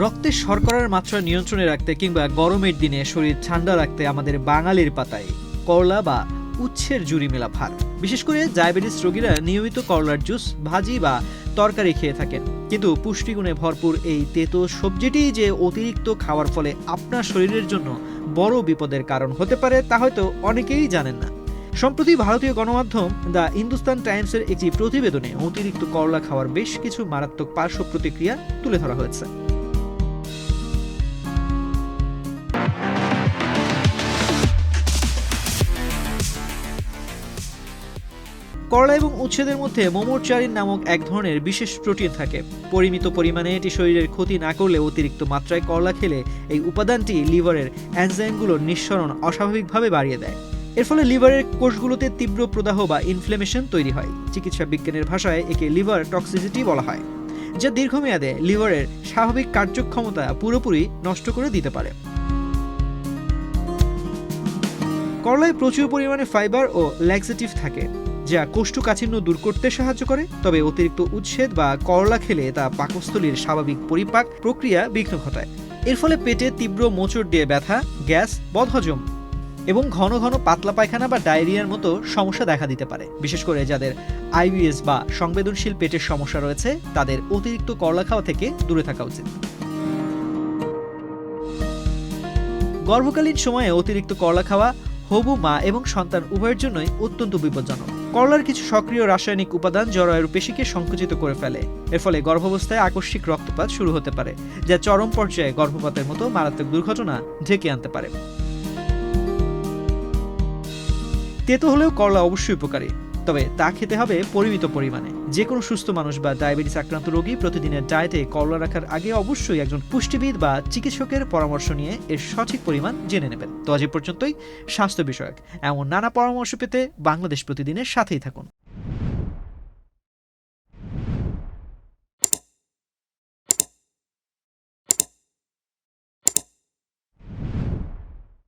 রক্তে শর্করার মাত্রা নিয়ন্ত্রণে রাখতে কিংবা গরমের দিনে শরীর ঠান্ডা রাখতে আমাদের বাঙালির পাতায় করলা বা উচ্ছের জুড়ি মেলা ভার। বিশেষ করে ডায়াবেটিস রোগীরা নিয়মিত করলার জুস, ভাজি বা তরকারি খেয়ে থাকেন। কিন্তু পুষ্টিগুণে ভরপুর এই তেতো সবজিটি যে অতিরিক্ত খাওয়ার ফলে আপনার শরীরের জন্য বড় বিপদের কারণ হতে পারে তা হয়তো অনেকেই জানেন না। সম্প্রতি ভারতীয় গণমাধ্যম দ্য হিন্দুস্তান টাইমসের একটি প্রতিবেদনে অতিরিক্ত করলা খাওয়ার বেশ কিছু মারাত্মক পার্শ্ব প্রতিক্রিয়া তুলে ধরা হয়েছে। করলা এবং উচ্ছেদের মধ্যে মোমোরচারিন নামক এক ধরনের বিশেষ প্রোটিন থাকে। পরিমিত পরিমাণে এটি শরীরের ক্ষতি না করলে অতিরিক্ত মাত্রায় করলা খেলে এই উপাদানটি লিভারের এনজাইমগুলোর নিঃসরণ অস্বাভাবিকভাবে বাড়িয়ে দেয়। এর ফলে লিভারের কোষগুলোতে তীব্র প্রদাহ বা ইনফ্লেমেশন তৈরি হয়। চিকিৎসা বিজ্ঞানের ভাষায় একে লিভার টক্সিসিটি বলা হয়, যা দীর্ঘমেয়াদে লিভারের স্বাভাবিক কার্যক্ষমতা পুরোপুরি নষ্ট করে দিতে পারে। করলায় প্রচুর পরিমাণে ফাইবার ও ল্যাক্সেটিভ থাকে, যা কোষ্ঠকাঠিন্য দূর করতে সাহায্য করে। তবে অতিরিক্ত উচ্ছেদ বা করলা খেলে তা পাকস্থলীর স্বাভাবিক পরিপাক প্রক্রিয়া বিঘ্ন ঘটায়। এর ফলে পেটে তীব্র মোচড় দিয়ে ব্যথা, গ্যাস, বদহজম এবং ঘন ঘন পাতলা পায়খানা বা ডায়রিয়ার মতো সমস্যা দেখা দিতে পারে। বিশেষ করে যাদের আইবিএস বা সংবেদনশীল পেটের সমস্যা রয়েছে তাদের অতিরিক্ত করলা খাওয়া থেকে দূরে থাকা উচিত। গর্ভকালীন সময়ে অতিরিক্ত করলা খাওয়া হবু মা এবং সন্তান উভয়ের জন্যই অত্যন্ত বিপজ্জনক। করলার কিছু সক্রিয় রাসায়নিক উপাদান জরায়ুর পেশিকে সংকুচিত করে ফেলে। এর ফলে গর্ভাবস্থায় আকস্মিক রক্তপাত শুরু হতে পারে, যা চরম পর্যায়ে গর্ভপাতের মতো মারাত্মক দুর্ঘটনা ঢেকে আনতে পারে। তেতো হলেও করলা অবশ্যই উপকারী, তবে তা খেতে হবে পরিমিত পরিমাণে। যে কোনো সুস্থ মানুষ বা ডায়াবেটিস আক্রান্ত রোগী প্রতিদিনের ডায়েটে করলা রাখার আগে অবশ্যই একজন পুষ্টিবিদ বা চিকিৎসকের পরামর্শ নিয়ে এর সঠিক পরিমাণ জেনে নেবেন। তো আজ পর্যন্তই স্বাস্থ্য বিষয়ক এমন নানা পরামর্শ পেতে বাংলাদেশ প্রতিদিনের সাথেই থাকুন।